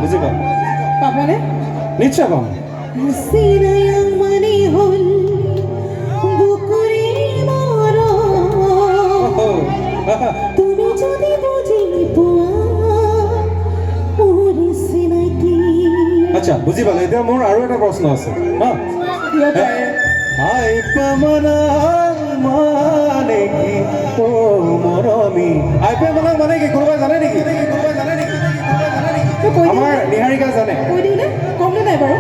বুঝিবা পাবনে নিশ্চয় পাম হাসিনা মানে হল বুকুরে মরো তুমি যদি বুঝি আচ্ছা বুঝি পালে এতিয়া মোৰ আৰু এটা প্ৰশ্ন আছে হা আই পামনা মানে কি ও মৰমি আই পামনা মানে কি কোনোবা জানে নেকি আমাৰ নিহাৰিকা জানে কৈ দিলে কম নাই বাৰু